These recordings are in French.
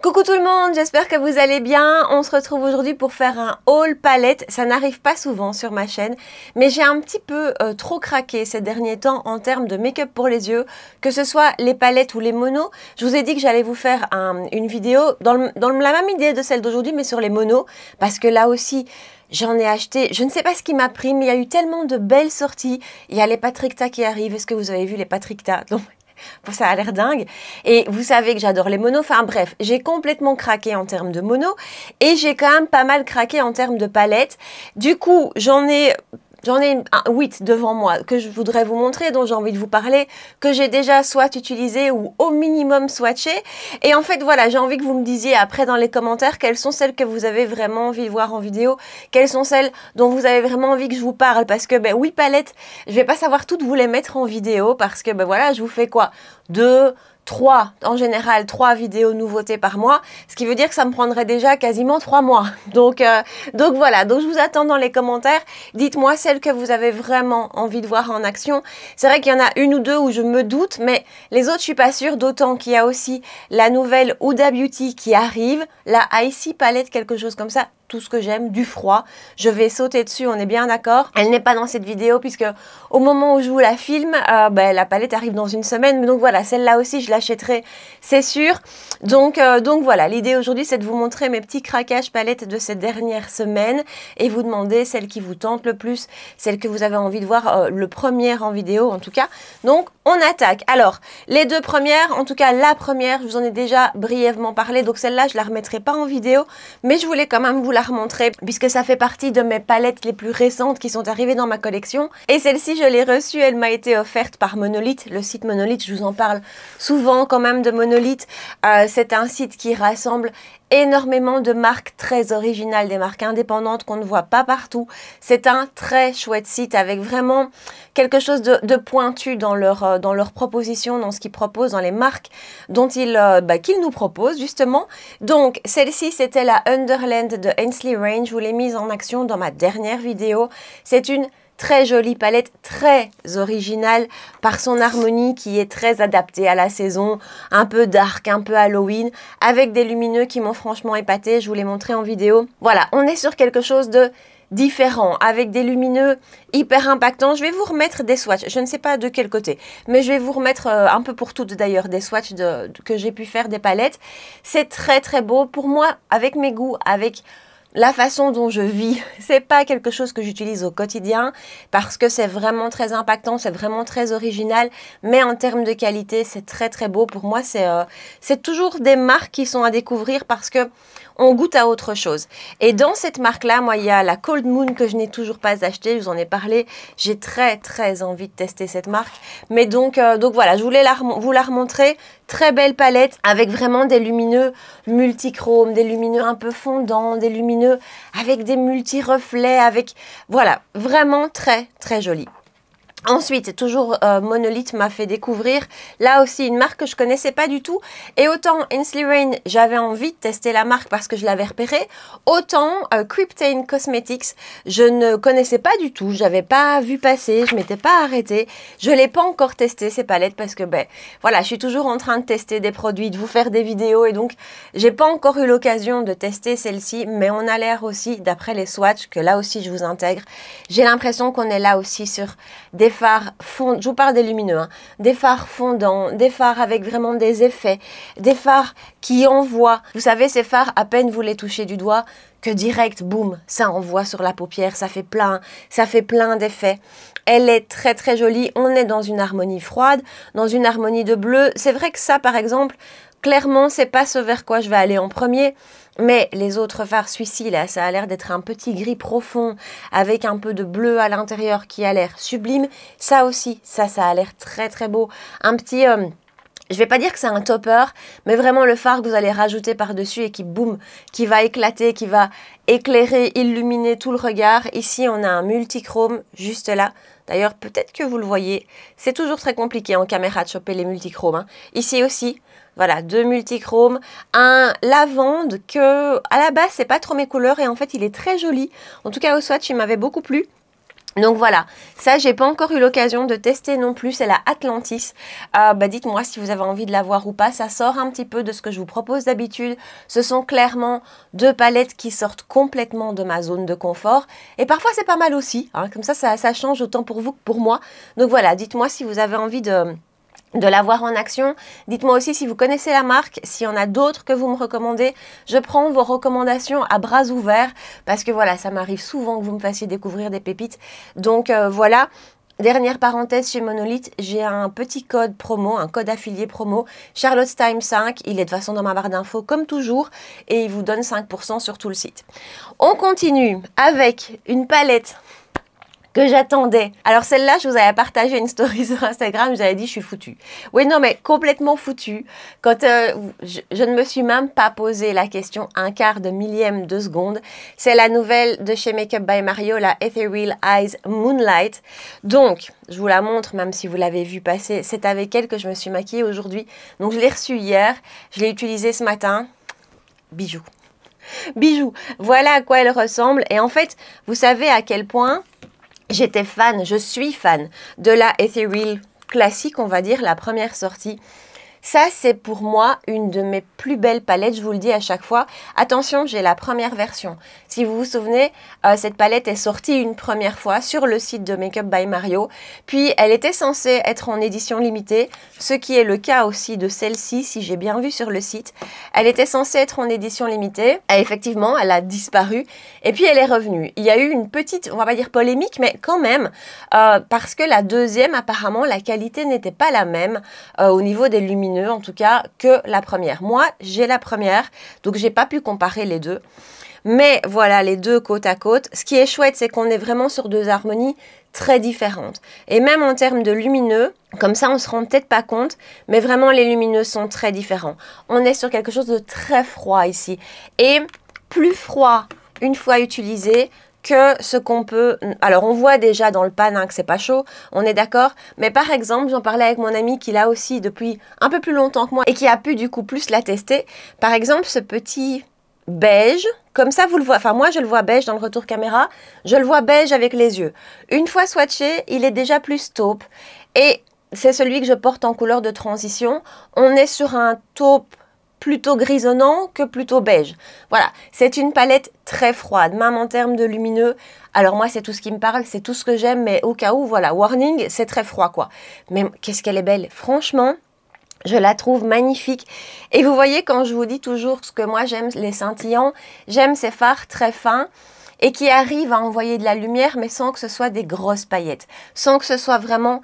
Coucou tout le monde, j'espère que vous allez bien. On se retrouve aujourd'hui pour faire un haul palette. Ça n'arrive pas souvent sur ma chaîne, mais j'ai un petit peu trop craqué ces derniers temps en termes de make-up pour les yeux, que ce soit les palettes ou les monos. Je vous ai dit que j'allais vous faire une vidéo dans la même idée de celle d'aujourd'hui, mais sur les monos, parce que là aussi, j'en ai acheté, je ne sais pas ce qui m'a pris, mais il y a eu tellement de belles sorties. Il y a les Patricta qui arrivent. Est-ce que vous avez vu les Patricta? Ça a l'air dingue. Et vous savez que j'adore les monos. Enfin bref, j'ai complètement craqué en termes de monos. Et j'ai quand même pas mal craqué en termes de palettes. Du coup, j'en ai 8 devant moi que je voudrais vous montrer, dont j'ai envie de vous parler, que j'ai déjà soit utilisé ou au minimum swatché. Et en fait, voilà, j'ai envie que vous me disiez après dans les commentaires quelles sont celles que vous avez vraiment envie de voir en vidéo, quelles sont celles dont vous avez vraiment envie que je vous parle. Parce que, oui, palettes, je vais pas savoir toutes vous les mettre en vidéo parce que, voilà, je vous fais quoi? 3, en général, 3 vidéos nouveautés par mois, ce qui veut dire que ça me prendrait déjà quasiment 3 mois. Donc voilà, donc je vous attends dans les commentaires. Dites-moi celles que vous avez vraiment envie de voir en action. C'est vrai qu'il y en a une ou deux où je me doute, mais les autres, je suis pas sûre, d'autant qu'il y a aussi la nouvelle Huda Beauty qui arrive, la Icy Palette, quelque chose comme ça. Tout ce que j'aime, du froid. Je vais sauter dessus, on est bien d'accord. Elle n'est pas dans cette vidéo puisque au moment où je vous la filme, la palette arrive dans une semaine. Donc voilà, celle-là aussi, je l'achèterai, c'est sûr. Donc voilà, l'idée aujourd'hui, c'est de vous montrer mes petits craquages palettes de cette dernière semaine et vous demander celle qui vous tente le plus, celle que vous avez envie de voir le premier en vidéo en tout cas. Donc on attaque. Alors, les deux premières, en tout cas la première, je vous en ai déjà brièvement parlé. Donc celle-là, je la remettrai pas en vidéo, mais je voulais quand même vous la remontrer puisque ça fait partie de mes palettes les plus récentes qui sont arrivées dans ma collection. Et celle-ci, je l'ai reçue, elle m'a été offerte par Monolith, le site Monolith. Je vous en parle souvent quand même de Monolith. C'est un site qui rassemble énormément de marques très originales, des marques indépendantes qu'on ne voit pas partout. C'est un très chouette site avec vraiment quelque chose de pointu dans leur proposition, dans ce qu'ils proposent, dans les marques dont qu'ils nous proposent justement. Donc celle-ci, c'était la Underland de Hensley Range. Je vous l'ai mise en action dans ma dernière vidéo. C'est une très jolie palette, très originale par son harmonie qui est très adaptée à la saison, un peu dark, un peu Halloween, avec des lumineux qui m'ont franchement épaté. Je vous l'ai montré en vidéo. Voilà, on est sur quelque chose de différent, avec des lumineux hyper impactants. Je vais vous remettre des swatchs, je ne sais pas de quel côté, mais je vais vous remettre un peu pour toutes d'ailleurs des swatchs que j'ai pu faire des palettes. C'est très très beau pour moi, avec mes goûts, avec la façon dont je vis. C'est pas quelque chose que j'utilise au quotidien parce que c'est vraiment très impactant, c'est vraiment très original, mais en termes de qualité, c'est très très beau. Pour moi, c'est toujours des marques qui sont à découvrir parce que on goûte à autre chose. Et dans cette marque-là, moi, il y a la Cold Moon que je n'ai toujours pas achetée, je vous en ai parlé. J'ai très très envie de tester cette marque. Mais donc voilà, je voulais vous la remontrer. Très belle palette avec vraiment des lumineux multichromes, des lumineux un peu fondants, des lumineux avec des multi-reflets, voilà, vraiment très très joli. Ensuite, toujours Monolith m'a fait découvrir, là aussi une marque que je connaissais pas du tout. Et autant Hensley Range, j'avais envie de tester la marque parce que je l'avais repérée, autant Cryptane Cosmetics, je ne connaissais pas du tout, j'avais pas vu passer, je m'étais pas arrêtée. Je l'ai pas encore testé ces palettes parce que voilà, je suis toujours en train de tester des produits, de vous faire des vidéos et donc j'ai pas encore eu l'occasion de tester celle-ci, mais on a l'air aussi, d'après les swatchs, que là aussi je vous intègre, j'ai l'impression qu'on est là aussi sur des fards fondants, je vous parle des lumineux, hein, des fards fondants, des fards avec vraiment des effets, des fards qui envoient. Vous savez, ces fards, à peine vous les touchez du doigt, que direct, boum, ça envoie sur la paupière, ça fait plein d'effets. Elle est très très jolie, on est dans une harmonie froide, dans une harmonie de bleu. C'est vrai que ça, par exemple, clairement, c'est pas ce vers quoi je vais aller en premier. Mais les autres fards, celui-ci, là, ça a l'air d'être un petit gris profond avec un peu de bleu à l'intérieur qui a l'air sublime. Ça aussi, ça a l'air très très beau. Un petit... je vais pas dire que c'est un topper, mais vraiment le fard que vous allez rajouter par-dessus et qui, boum, qui va éclater, qui va éclairer, illuminer tout le regard. Ici, on a un multichrome juste là. D'ailleurs, peut-être que vous le voyez. C'est toujours très compliqué en caméra de choper les multichromes, hein. Ici aussi, voilà, 2 multichromes, un lavande que, à la base, c'est pas trop mes couleurs et en fait, il est très joli. En tout cas, au swatch, il m'avait beaucoup plu. Donc voilà, ça j'ai pas encore eu l'occasion de tester non plus, c'est la Atlantis. Dites-moi si vous avez envie de la voir ou pas, ça sort un petit peu de ce que je vous propose d'habitude. Ce sont clairement deux palettes qui sortent complètement de ma zone de confort. Et parfois c'est pas mal aussi, hein, comme ça change autant pour vous que pour moi. Donc voilà, dites-moi si vous avez envie de la voir en action. Dites-moi aussi si vous connaissez la marque, s'il y en a d'autres que vous me recommandez. Je prends vos recommandations à bras ouverts parce que voilà, ça m'arrive souvent que vous me fassiez découvrir des pépites. Donc voilà. Dernière parenthèse, chez Monolith, j'ai un petit code promo, un code affilié promo, Charlotte's Time 5, il est de toute façon dans ma barre d'infos comme toujours et il vous donne 5% sur tout le site. On continue avec une palette que j'attendais. Alors celle-là, je vous avais partagé une story sur Instagram, je vous avais dit je suis foutue. Oui, non, mais complètement foutue. Quand je ne me suis même pas posé la question un quart de millième de seconde. C'est la nouvelle de chez Makeup by Mario, la Ethereal Eyes Moonlight. Donc, je vous la montre, même si vous l'avez vu passer. C'est avec elle que je me suis maquillée aujourd'hui. Donc je l'ai reçue hier, je l'ai utilisée ce matin. Bijou. Bijou. Voilà à quoi elle ressemble. Et en fait, vous savez à quel point j'étais fan, je suis fan de la Ethereal classique, on va dire, la première sortie. Ça, c'est pour moi une de mes plus belles palettes, je vous le dis à chaque fois. Attention, j'ai la première version. Si vous vous souvenez, cette palette est sortie une première fois sur le site de Makeup by Mario. Puis, elle était censée être en édition limitée, ce qui est le cas aussi de celle-ci, si j'ai bien vu sur le site. Elle était censée être en édition limitée. Et effectivement, elle a disparu. Et puis, elle est revenue. Il y a eu une petite, on va pas dire polémique, mais quand même, parce que la deuxième, apparemment, la qualité n'était pas la même au niveau des lumineux, en tout cas, que la première. Moi, j'ai la première, donc j'ai pas pu comparer les deux. Mais voilà, les deux côte à côte. Ce qui est chouette, c'est qu'on est vraiment sur deux harmonies très différentes. Et même en termes de lumineux, comme ça, on se rend peut-être pas compte, mais vraiment, les lumineux sont très différents. On est sur quelque chose de très froid ici. Et plus froid, une fois utilisé, que ce qu'on peut... Alors, on voit déjà dans le pan que c'est pas chaud, on est d'accord. Mais par exemple, j'en parlais avec mon ami qui l'a aussi depuis un peu plus longtemps que moi et qui a pu du coup plus la tester. Par exemple, ce petit beige, comme ça vous le voyez, enfin moi je le vois beige dans le retour caméra, je le vois beige avec les yeux. Une fois swatché, il est déjà plus taupe. Et c'est celui que je porte en couleur de transition. On est sur un taupe plutôt grisonnant que plutôt beige. Voilà, c'est une palette très froide, même en termes de lumineux. Alors moi, c'est tout ce qui me parle, c'est tout ce que j'aime, mais au cas où, voilà, warning, c'est très froid, quoi. Mais qu'est-ce qu'elle est belle. Franchement, je la trouve magnifique. Et vous voyez, quand je vous dis toujours ce que moi j'aime, les scintillants, j'aime ces fards très fins et qui arrivent à envoyer de la lumière, mais sans que ce soit des grosses paillettes, sans que ce soit vraiment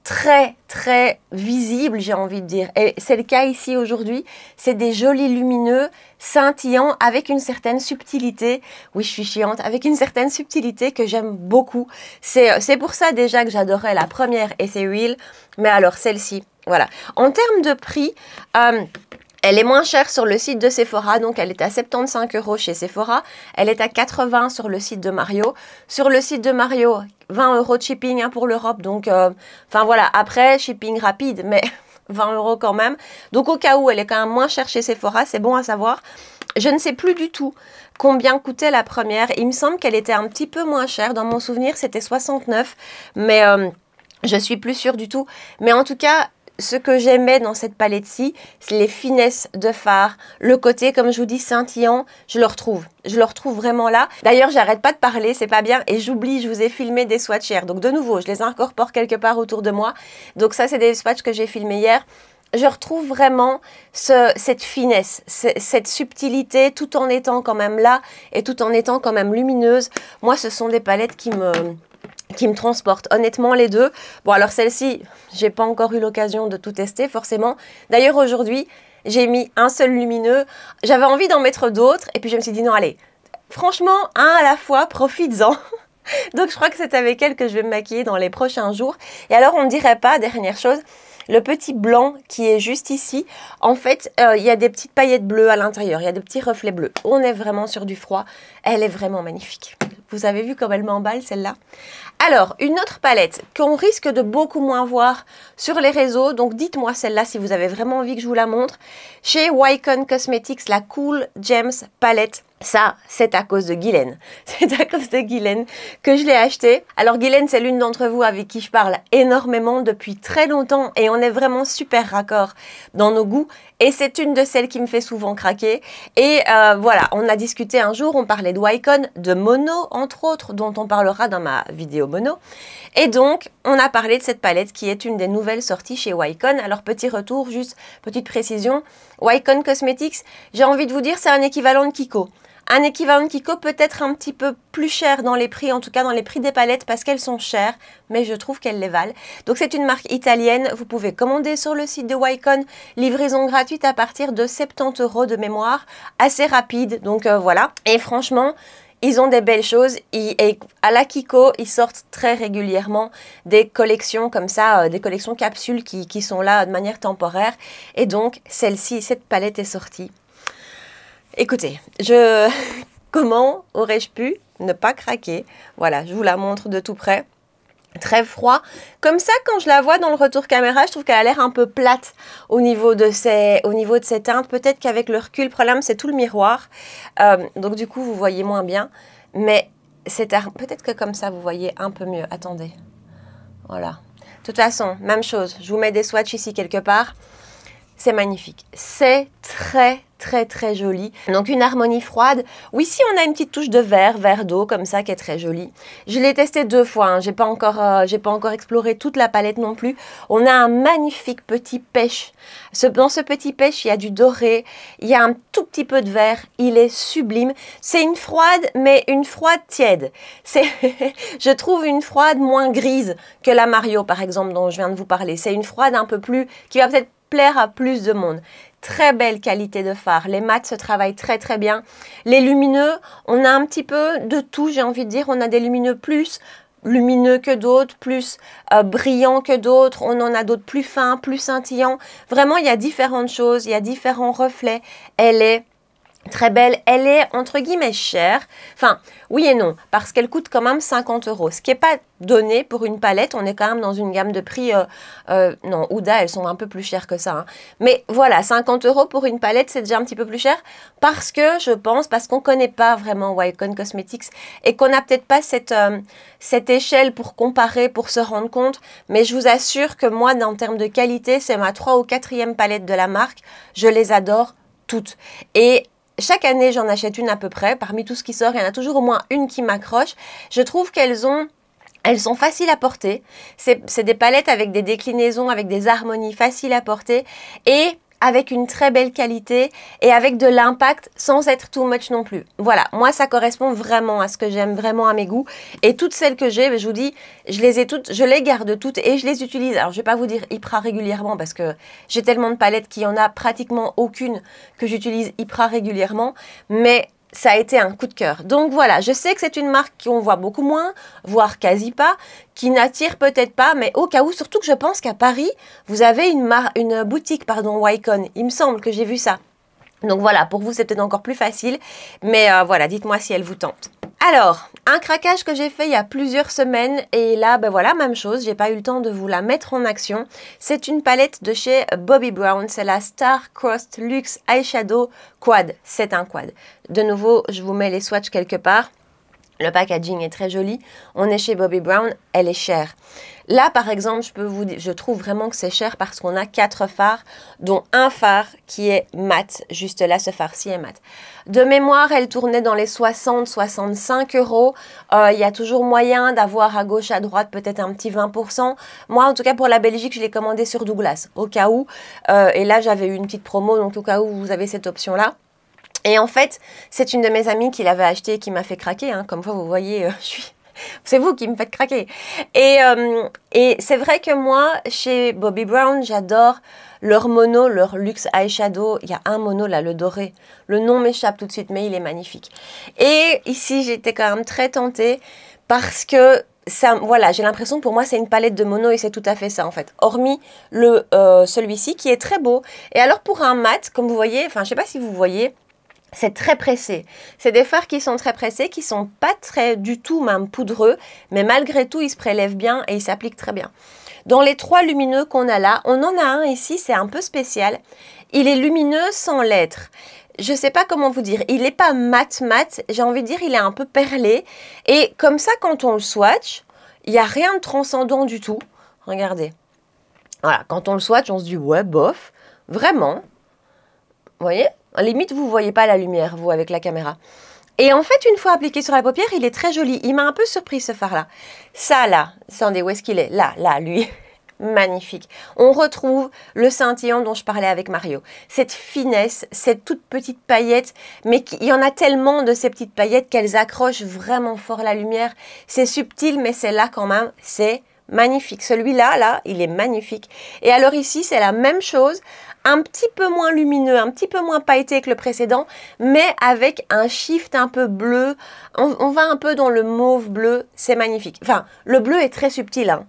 très très visible, j'ai envie de dire. Et c'est le cas ici aujourd'hui. C'est des jolis lumineux, scintillants, avec une certaine subtilité. Oui, je suis chiante, avec une certaine subtilité que j'aime beaucoup. C'est pour ça déjà que j'adorais la première Ethereal, mais alors celle-ci, voilà. En termes de prix, elle est moins chère sur le site de Sephora, donc elle est à 75 € chez Sephora. Elle est à 80 sur le site de Mario. Sur le site de Mario, 20 € de shipping hein, pour l'Europe. Donc, enfin voilà, après, shipping rapide, mais 20 € quand même. Donc au cas où elle est quand même moins chère chez Sephora, c'est bon à savoir. Je ne sais plus du tout combien coûtait la première. Il me semble qu'elle était un petit peu moins chère. Dans mon souvenir, c'était 69, mais je suis plus sûre du tout. Mais en tout cas... Ce que j'aimais dans cette palette-ci, c'est les finesses de fard, le côté, comme je vous dis, scintillant, je le retrouve. Je le retrouve vraiment là. D'ailleurs, j'arrête pas de parler, c'est pas bien. Et j'oublie, je vous ai filmé des swatchers. Donc de nouveau, je les incorpore quelque part autour de moi. Donc ça, c'est des swatchs que j'ai filmés hier. Je retrouve vraiment cette finesse, cette subtilité, tout en étant quand même là et tout en étant quand même lumineuse. Moi, ce sont des palettes qui me transportent. Honnêtement, les deux. Bon, alors celle-ci, j'ai pas encore eu l'occasion de tout tester, forcément. D'ailleurs, aujourd'hui, j'ai mis un seul lumineux. J'avais envie d'en mettre d'autres. Et puis, je me suis dit, non, allez, franchement, un à la fois, profites-en. Donc, je crois que c'est avec elle que je vais me maquiller dans les prochains jours. Et alors, on ne dirait pas, dernière chose, le petit blanc qui est juste ici, en fait, il y a des petites paillettes bleues à l'intérieur. Il y a des petits reflets bleus. On est vraiment sur du froid. Elle est vraiment magnifique. Vous avez vu comme elle m'emballe, celle-là? Alors, une autre palette qu'on risque de beaucoup moins voir sur les réseaux. Donc, dites-moi celle-là si vous avez vraiment envie que je vous la montre. Chez Wycon Cosmetics, la Cool Gems Palette. Ça, c'est à cause de Guylaine. C'est à cause de Guylaine que je l'ai acheté. Alors Guylaine, c'est l'une d'entre vous avec qui je parle énormément depuis très longtemps et on est vraiment super raccord dans nos goûts. Et c'est une de celles qui me fait souvent craquer. Et voilà, on a discuté un jour, on parlait de Wycon, de Mono entre autres, dont on parlera dans ma vidéo Mono. Et donc, on a parlé de cette palette qui est une des nouvelles sorties chez Wycon. Alors petit retour, juste petite précision. Wycon Cosmetics, j'ai envie de vous dire, c'est un équivalent de Kiko. Un équivalent de Kiko peut-être un petit peu plus cher dans les prix, en tout cas dans les prix des palettes parce qu'elles sont chères, mais je trouve qu'elles les valent. Donc c'est une marque italienne, vous pouvez commander sur le site de Wycon, livraison gratuite à partir de 70 € de mémoire, assez rapide, donc voilà. Et franchement, ils ont des belles choses et à la Kiko, ils sortent très régulièrement des collections comme ça, des collections capsules qui sont là de manière temporaire. Et donc celle-ci, cette palette est sortie. Écoutez, comment aurais-je pu ne pas craquer? Voilà, je vous la montre de tout près. Très froid. Comme ça, quand je la vois dans le retour caméra, je trouve qu'elle a l'air un peu plate au niveau de ses teintes. Peut-être qu'avec le recul, le problème, c'est tout le miroir. Donc du coup, vous voyez moins bien. Mais peut-être que comme ça, vous voyez un peu mieux. Attendez. Voilà. De toute façon, même chose. Je vous mets des swatchs ici quelque part. C'est magnifique. C'est très joli. Donc une harmonie froide. Oui, si on a une petite touche de vert d'eau comme ça qui est très jolie. Je l'ai testé 2 fois. Hein. J'ai pas encore exploré toute la palette non plus. On a un magnifique petit pêche. Dans ce petit pêche, il y a du doré. Il y a un tout petit peu de vert. Il est sublime. C'est une froide, mais une froide tiède. Je trouve une froide moins grise que la Mario, par exemple, dont je viens de vous parler. C'est une froide un peu plus, qui va peut-être plaire à plus de monde. Très belle qualité de fard. Les mats se travaillent très bien. Les lumineux, on a un petit peu de tout, j'ai envie de dire. On a des lumineux plus lumineux que d'autres, plus brillants que d'autres. On en a d'autres plus fins, plus scintillants. Vraiment, il y a différentes choses. Il y a différents reflets. Elle est très belle, elle est entre guillemets chère, enfin oui et non, parce qu'elle coûte quand même 50 €, ce qui n'est pas donné pour une palette, on est quand même dans une gamme de prix, non, Huda, elles sont un peu plus chères que ça, hein. Mais voilà, 50 € pour une palette, c'est déjà un petit peu plus cher, parce que je pense, parce qu'on ne connaît pas vraiment Wycon Cosmetics, et qu'on n'a peut-être pas cette échelle pour comparer, pour se rendre compte, mais je vous assure que moi, en termes de qualité, c'est ma 3e ou 4e palette de la marque, je les adore toutes, et chaque année, j'en achète une à peu près. Parmi tout ce qui sort, il y en a toujours au moins une qui m'accroche. Je trouve elles sont faciles à porter. C'est des palettes avec des déclinaisons, avec des harmonies faciles à porter et avec une très belle qualité et avec de l'impact sans être too much non plus. Voilà, moi ça correspond vraiment à ce que j'aime, vraiment à mes goûts. Et toutes celles que j'ai, je vous dis, je les ai toutes, je les garde toutes et je les utilise. Alors je vais pas vous dire hyper régulièrement parce que j'ai tellement de palettes qu'il y en a pratiquement aucune que j'utilise hyper régulièrement. Mais ça a été un coup de cœur. Donc voilà, je sais que c'est une marque qu'on voit beaucoup moins, voire quasi pas, qui n'attire peut-être pas, mais au cas où, surtout que je pense qu'à Paris, vous avez une boutique, Wycon. Il me semble que j'ai vu ça. Donc voilà, pour vous, c'est peut-être encore plus facile, mais voilà, dites-moi si elle vous tente. Alors, un craquage que j'ai fait il y a plusieurs semaines et là, ben voilà, même chose, j'ai pas eu le temps de vous la mettre en action. C'est une palette de chez Bobbi Brown, c'est la Star Crossed Luxe Eyeshadow Quad. C'est un quad. De nouveau, je vous mets les swatchs quelque part. Le packaging est très joli. On est chez Bobbi Brown, elle est chère. Là, par exemple, je trouve vraiment que c'est cher parce qu'on a 4 fards, dont un fard qui est mat. Juste là, ce fard-ci est mat. De mémoire, elle tournait dans les 60-65 €. Il y a toujours moyen d'avoir à gauche, à droite, peut-être un petit 20%. Moi, en tout cas, pour la Belgique, je l'ai commandé sur Douglas, au cas où. Et là, j'avais eu une petite promo, donc au cas où vous avez cette option-là. Et en fait, c'est une de mes amies qui l'avait acheté et qui m'a fait craquer. Hein. Comme vous voyez, c'est vous qui me faites craquer. Et c'est vrai que moi, chez Bobbi Brown, j'adore leur mono, leur luxe eyeshadow. Il y a un mono là, le doré. Le nom m'échappe tout de suite, mais il est magnifique. Et ici, j'étais quand même très tentée parce que ça, voilà, j'ai l'impression pour moi c'est une palette de mono et c'est tout à fait ça en fait. Hormis celui-ci qui est très beau. Et alors pour un mat, comme vous voyez, enfin je sais pas si vous voyez, c'est très pressé. C'est des fards qui sont très pressés, qui sont pas très du tout même poudreux, mais malgré tout, ils se prélèvent bien et ils s'appliquent très bien. Dans les 3 lumineux qu'on a là, on en a un ici, c'est un peu spécial. Il est lumineux sans l'être. je sais pas comment vous dire, il n'est pas mat, j'ai envie de dire, il est un peu perlé. Et comme ça, quand on le swatch, il n'y a rien de transcendant du tout. Regardez. Voilà, quand on le swatch, on se dit, ouais, bof, vraiment. Vous voyez? À la limite, vous ne voyez pas la lumière, vous, avec la caméra. Et en fait, une fois appliqué sur la paupière, il est très joli. Il m'a un peu surpris, ce fard-là. Ça, là, attendez, où est-ce qu'il est? Là, lui. Magnifique. On retrouve le scintillant dont je parlais avec Mario. Cette finesse, cette toute petite paillette, mais il y en a tellement de ces petites paillettes qu'elles accrochent vraiment fort la lumière. C'est subtil, mais c'est là quand même, c'est magnifique. Celui-là, là, il est magnifique. Et alors ici, c'est la même chose, un petit peu moins lumineux, un petit peu moins pailleté que le précédent, mais avec un shift un peu bleu. On va un peu dans le mauve bleu, c'est magnifique. Enfin, le bleu est très subtil, hein.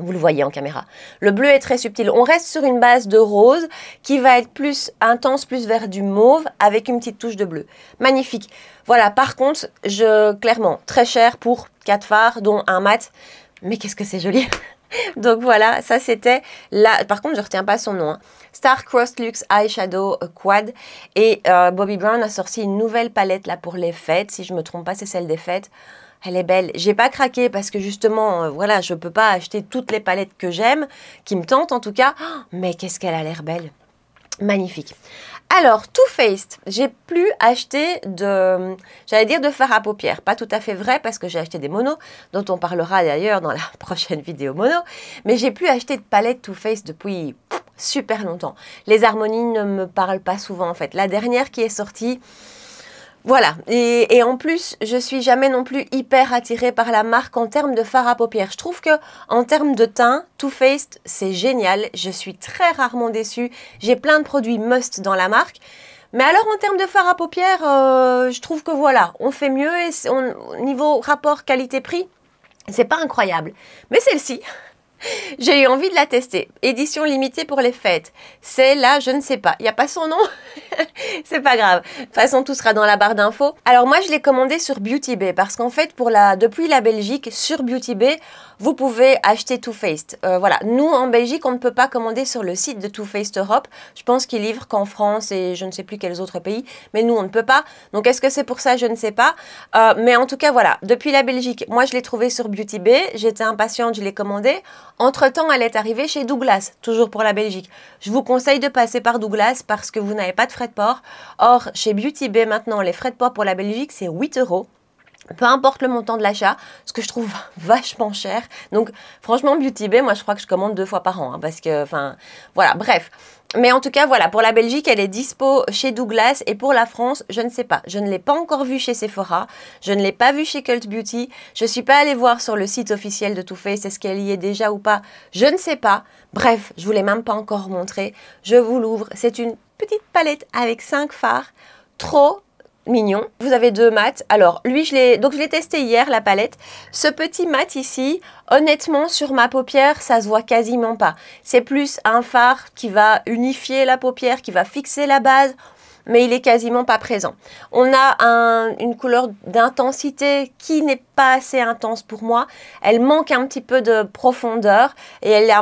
Vous le voyez en caméra. Le bleu est très subtil. On reste sur une base de rose qui va être plus intense, plus vers du mauve avec une petite touche de bleu. Magnifique. Voilà, par contre, clairement, très cher pour 4 fards, dont un mat. Mais qu'est-ce que c'est joli. Donc voilà, ça c'était là. Par contre, je ne retiens pas son nom. Hein. Star Crossed Luxe Eyeshadow Quad. Et Bobbi Brown a sorti une nouvelle palette là pour les fêtes. Si je ne me trompe pas, c'est celle des fêtes. Elle est belle. J'ai pas craqué parce que justement, voilà, je peux pas acheter toutes les palettes que j'aime, qui me tentent en tout cas. Oh, mais qu'est-ce qu'elle a l'air belle. Magnifique. Alors, Too Faced, j'ai plus acheté j'allais dire de fard à paupières. Pas tout à fait vrai parce que j'ai acheté des monos, dont on parlera d'ailleurs dans la prochaine vidéo mono. Mais j'ai plus acheté de palette Too Faced depuis super longtemps. Les harmonies ne me parlent pas souvent en fait. La dernière qui est sortie... Voilà, et en plus, je suis jamais non plus hyper attirée par la marque en termes de fard à paupières. Je trouve que en termes de teint, Too Faced, c'est génial. Je suis très rarement déçue. J'ai plein de produits must dans la marque. Mais alors, en termes de fard à paupières, je trouve que voilà, on fait mieux. Et niveau rapport qualité-prix, c'est pas incroyable. Mais celle-ci... J'ai eu envie de la tester. Édition limitée pour les fêtes. C'est là, je ne sais pas. Il n'y a pas son nom. C'est pas grave. De toute façon, tout sera dans la barre d'infos. Alors moi, je l'ai commandé sur Beauty Bay parce qu'en fait, depuis la Belgique, sur Beauty Bay, vous pouvez acheter Too Faced. Voilà. Nous, en Belgique, on ne peut pas commander sur le site de Too Faced Europe. Je pense qu'ils livrent qu'en France et je ne sais plus quels autres pays. Mais nous, on ne peut pas. Donc, est-ce que c'est pour ça? Je ne sais pas. Mais en tout cas, voilà. Depuis la Belgique, moi, je l'ai trouvé sur Beauty Bay. J'étais impatiente, je l'ai commandé. Entre-temps, elle est arrivée chez Douglas, toujours pour la Belgique. Je vous conseille de passer par Douglas parce que vous n'avez pas de frais de port. Or, chez Beauty Bay, maintenant, les frais de port pour la Belgique, c'est 8 €. Peu importe le montant de l'achat, ce que je trouve vachement cher. Donc, franchement, Beauty Bay, moi, je crois que je commande 2 fois par an. Hein, parce que, enfin, voilà, bref. Mais en tout cas, voilà, pour la Belgique, elle est dispo chez Douglas. Et pour la France, je ne sais pas. Je ne l'ai pas encore vue chez Sephora. Je ne l'ai pas vue chez Cult Beauty. Je ne suis pas allée voir sur le site officiel de Too Faced. Est-ce qu'elle y est déjà ou pas? Je ne sais pas. Bref, je ne vous l'ai même pas encore montré. Je vous l'ouvre. C'est une petite palette avec 5 fards. Trop mignon. Vous avez 2 mats. Alors, lui, je l'ai testé hier, la palette. Ce petit mat ici, honnêtement, sur ma paupière, ça se voit quasiment pas. C'est plus un fard qui va unifier la paupière, qui va fixer la base, mais il est quasiment pas présent. On a une couleur d'intensité qui n'est pas assez intense pour moi. Elle manque un petit peu de profondeur et elle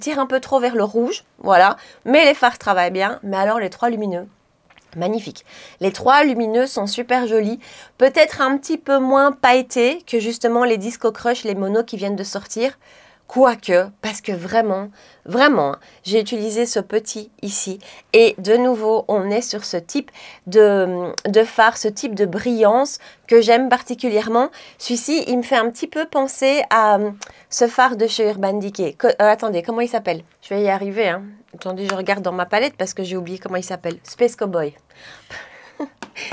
tire un peu trop vers le rouge. Voilà. Mais les fards travaillent bien. Mais alors, les 3 lumineux. Magnifique. Les 3 lumineux sont super jolis. Peut-être un petit peu moins pailletés que justement les Disco Crush, les monos qui viennent de sortir. Quoique, parce que vraiment, j'ai utilisé ce petit ici. Et de nouveau, on est sur ce type de fard, ce type de brillance que j'aime particulièrement. Celui-ci, il me fait un petit peu penser à ce fard de chez Urban Decay. Attendez, comment il s'appelle? Je vais y arriver. Hein. Attendez, je regarde dans ma palette parce que j'ai oublié comment il s'appelle. Space Cowboy.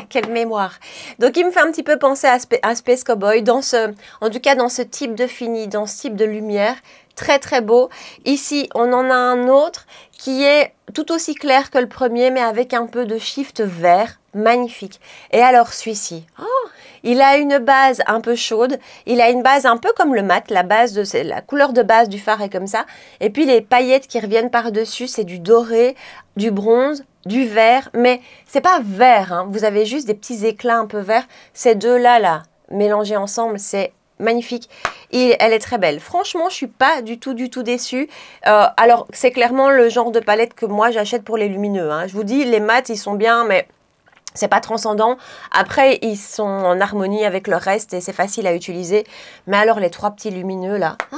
Quelle mémoire. Donc, il me fait un petit peu penser à Space Cowboy, en tout cas dans ce type de fini, dans ce type de lumière. Très, très beau. Ici, on en a un autre qui est tout aussi clair que le premier, mais avec un peu de shift vert. Magnifique. Et alors, celui-ci, il a une base un peu chaude. Il a une base un peu comme le mat. La couleur de base du fard est comme ça. Et puis, les paillettes qui reviennent par-dessus, c'est du doré, du bronze, du vert. Mais c'est pas vert. Hein. Vous avez juste des petits éclats un peu verts. Ces deux-là, mélangés ensemble, c'est magnifique. Et elle est très belle. Franchement, je suis pas du tout déçue. Alors, c'est clairement le genre de palette que moi, j'achète pour les lumineux. Hein. Je vous dis, les mats, ils sont bien, mais C'est pas transcendant. Après, ils sont en harmonie avec le reste et c'est facile à utiliser. Mais alors, les 3 petits lumineux, là, oh,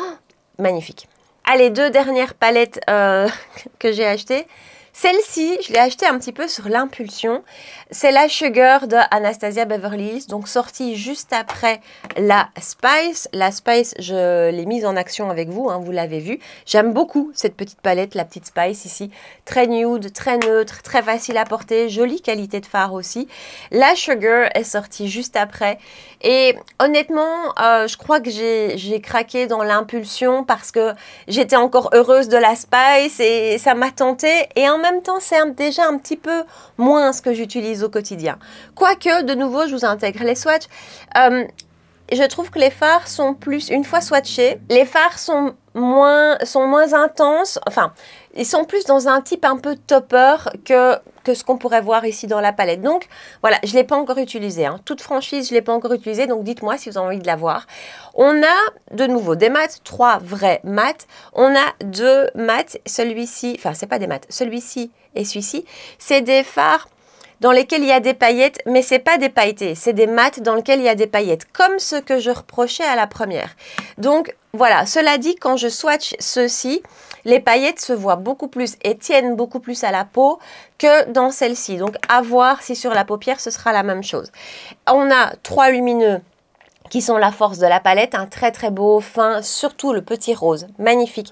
magnifique. Allez, 2 dernières palettes que j'ai achetées. Celle-ci, je l'ai achetée un petit peu sur l'impulsion. C'est la Sugar de Anastasia Beverly Hills, donc sortie juste après la Spice. La Spice, je l'ai mise en action avec vous, hein, vous l'avez vu. J'aime beaucoup cette petite palette, la petite Spice ici. Très nude, très neutre, très facile à porter, jolie qualité de fard aussi. La Sugar est sortie juste après. Et honnêtement, je crois que j'ai craqué dans l'impulsion parce que j'étais encore heureuse de la Spice et ça m'a tentée. Et en même temps, c'est déjà un petit peu moins ce que j'utilise au quotidien. Quoique, de nouveau, je vous intègre les swatchs. Je trouve que les fards sont plus, une fois swatchés, les fards sont moins intenses. Enfin, ils sont plus dans un type un peu topper que ce qu'on pourrait voir ici dans la palette. Donc, voilà, je ne l'ai pas encore utilisé. Hein. Toute franchise, je ne l'ai pas encore utilisé. Donc, dites-moi si vous avez envie de la voir. On a de nouveau des mats, 3 vrais mats. On a 2 mats. Celui-ci, enfin, c'est pas des mats. Celui-ci et celui-ci, c'est des fards dans lesquels il y a des paillettes, mais c'est pas des pailletés, c'est des mats dans lesquels il y a des paillettes, comme ce que je reprochais à la première. Donc voilà, cela dit, quand je swatch ceci, les paillettes se voient beaucoup plus et tiennent beaucoup plus à la peau que dans celle-ci. Donc à voir si sur la paupière ce sera la même chose. On a 3 lumineux qui sont la force de la palette, un très très beau, fin, surtout le petit rose, magnifique.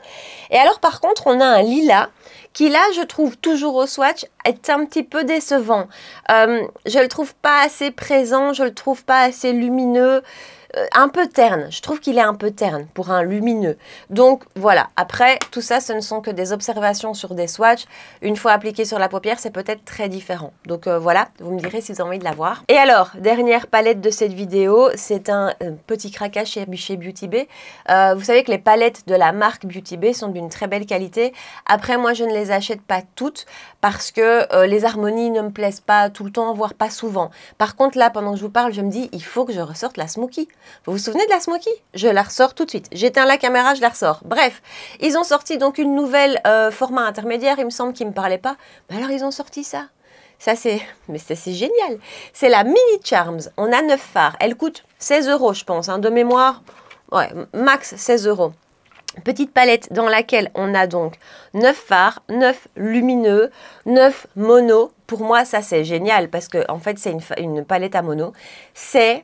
Et alors par contre, on a un lilas qui là, je trouve toujours au swatch, est un petit peu décevant. Je le trouve pas assez présent, je le trouve pas assez lumineux, un peu terne. Je trouve qu'il est un peu terne pour un lumineux. Donc voilà, après, tout ça, ce ne sont que des observations sur des swatchs. Une fois appliqué sur la paupière, c'est peut-être très différent. Donc voilà, vous me direz si vous avez envie de la voir. Et alors, dernière palette de cette vidéo, c'est un petit craquage chez Beauty Bay. Vous savez que les palettes de la marque Beauty Bay sont d'une très belle qualité. Après, moi, je ne les achète pas toutes parce que les harmonies ne me plaisent pas tout le temps, voire pas souvent. Par contre, là, pendant que je vous parle, je me dis, il faut que je ressorte la Smoky. Vous vous souvenez de la Smoky? Je la ressors tout de suite. J'éteins la caméra, je la ressors. Bref, ils ont sorti donc une nouvelle format intermédiaire, il me semble qu'ils ne me parlaient pas. Mais alors, ils ont sorti ça. Ça, c'est génial. C'est la Mini Charms. On a 9 fards. Elle coûte 16 €, je pense, hein, de mémoire. Ouais, max 16 €. Petite palette dans laquelle on a donc 9 fards, 9 lumineux, 9 mono. Pour moi, ça, c'est génial parce que en fait, c'est une palette à mono. C'est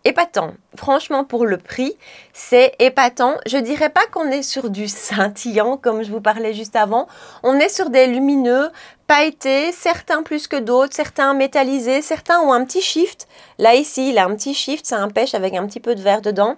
épatant. Franchement, pour le prix, c'est épatant. Je dirais pas qu'on est sur du scintillant, comme je vous parlais juste avant. On est sur des lumineux, pailletés, certains plus que d'autres, certains métallisés, certains ont un petit shift. Là, ici, il a un petit shift, c'est un pêche avec un petit peu de vert dedans.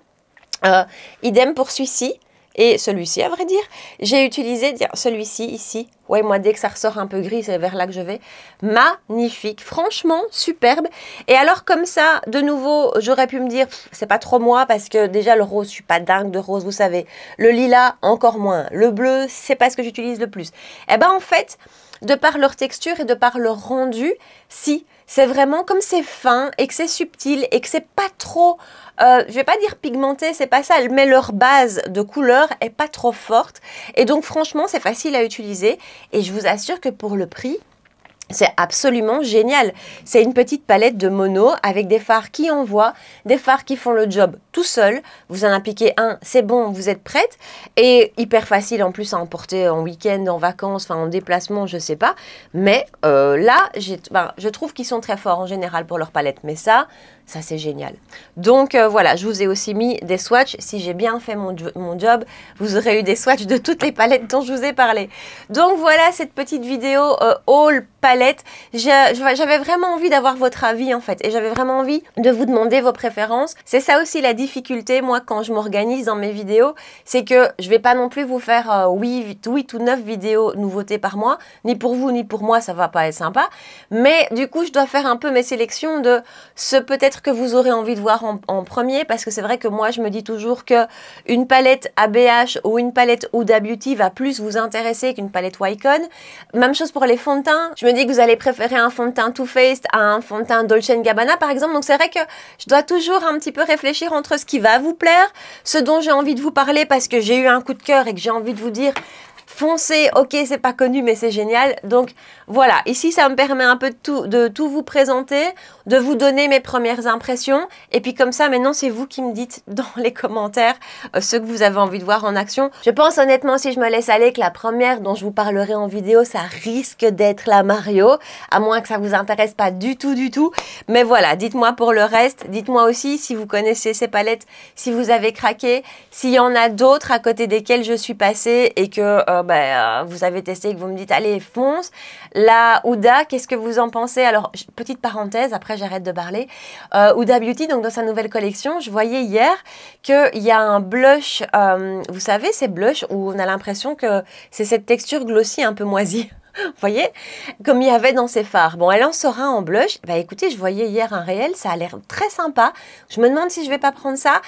Idem pour celui-ci. Et celui-ci, à vrai dire, j'ai utilisé celui-ci, ici. Ouais, moi, dès que ça ressort un peu gris, c'est vers là que je vais. Magnifique, franchement, superbe. Et alors, comme ça, de nouveau, j'aurais pu me dire, c'est pas trop moi, parce que déjà, le rose, je suis pas dingue de rose, vous savez. Le lilas, encore moins. Le bleu, c'est pas ce que j'utilise le plus. Eh ben, en fait, de par leur texture et de par leur rendu, si, c'est vraiment comme c'est fin et que c'est subtil et que c'est pas trop, je vais pas dire pigmenté, c'est pas ça, mais leur base de couleur est pas trop forte. Et donc franchement, c'est facile à utiliser et je vous assure que pour le prix, c'est absolument génial. C'est une petite palette de mono avec des fards qui envoient, des fards qui font le job tout seul. Vous en appliquez un, c'est bon, vous êtes prête. Et hyper facile en plus à emporter en week-end, en vacances, enfin en déplacement, je sais pas. Mais là, je trouve qu'ils sont très forts en général pour leur palette. Mais ça c'est génial. Donc voilà, je vous ai aussi mis des swatchs. Si j'ai bien fait mon job, vous aurez eu des swatchs de toutes les palettes dont je vous ai parlé. Donc voilà cette petite vidéo haul palette. J'avais vraiment envie d'avoir votre avis en fait. Et j'avais vraiment envie de vous demander vos préférences. C'est ça aussi la difficulté, moi, quand je m'organise dans mes vidéos. C'est que je vais pas non plus vous faire 8 ou 9 vidéos nouveautés par mois. Ni pour vous, ni pour moi, ça va pas être sympa. Mais du coup, je dois faire un peu mes sélections de ce peut-être que vous aurez envie de voir en premier, parce que c'est vrai que moi je me dis toujours que une palette ABH ou une palette Huda Beauty va plus vous intéresser qu'une palette Wycon. Même chose pour les fonds de teint. Je me dis que vous allez préférer un fond de teint Too Faced à un fond de teint Dolce & Gabbana par exemple. Donc c'est vrai que je dois toujours un petit peu réfléchir entre ce qui va vous plaire, ce dont j'ai envie de vous parler parce que j'ai eu un coup de cœur et que j'ai envie de vous dire foncé, ok, c'est pas connu, mais c'est génial. Donc voilà, ici, ça me permet un peu de tout vous présenter, de vous donner mes premières impressions. Et puis comme ça, maintenant, c'est vous qui me dites dans les commentaires ce que vous avez envie de voir en action. Je pense honnêtement, si je me laisse aller, que la première dont je vous parlerai en vidéo, ça risque d'être la Mario, à moins que ça vous intéresse pas du tout, du tout. Mais voilà, dites-moi pour le reste. Dites-moi aussi si vous connaissez ces palettes, si vous avez craqué, s'il y en a d'autres à côté desquelles je suis passée et que vous avez testé et que vous me dites, allez, fonce. La Huda, qu'est-ce que vous en pensez? Alors, petite parenthèse, après j'arrête de parler. Huda Beauty, donc dans sa nouvelle collection, je voyais hier qu'il y a un blush, vous savez, ces blushs où on a l'impression que c'est cette texture glossy un peu moisie. Vous voyez, comme il y avait dans ses fards. Bon, elle en sera en blush. Bah écoutez, je voyais hier un réel, ça a l'air très sympa. Je me demande si je vais pas prendre ça.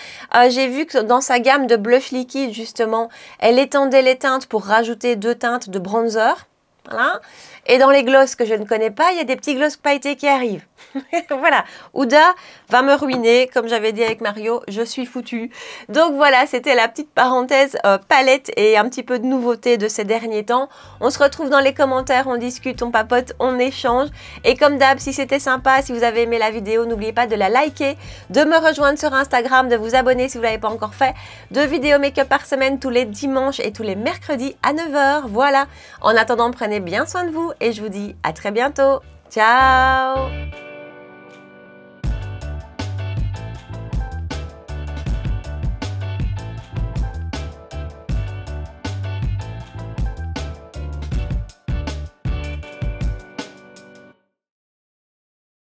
J'ai vu que dans sa gamme de blush liquide, justement, elle étendait les teintes pour rajouter 2 teintes de bronzer. Voilà. Et dans les glosses que je ne connais pas, il y a des petits glosses pailletés qui arrivent. Voilà, Huda va me ruiner, comme j'avais dit avec Mario, je suis foutue. Donc voilà, c'était la petite parenthèse palette et un petit peu de nouveauté de ces derniers temps. On se retrouve dans les commentaires, on discute, on papote, on échange. Et comme d'hab, si c'était sympa, si vous avez aimé la vidéo, n'oubliez pas de la liker, de me rejoindre sur Instagram, de vous abonner si vous ne l'avez pas encore fait. 2 vidéos make-up par semaine tous les dimanches et tous les mercredis à 9 h. Voilà, en attendant, prenez bien soin de vous et je vous dis à très bientôt. Ciao!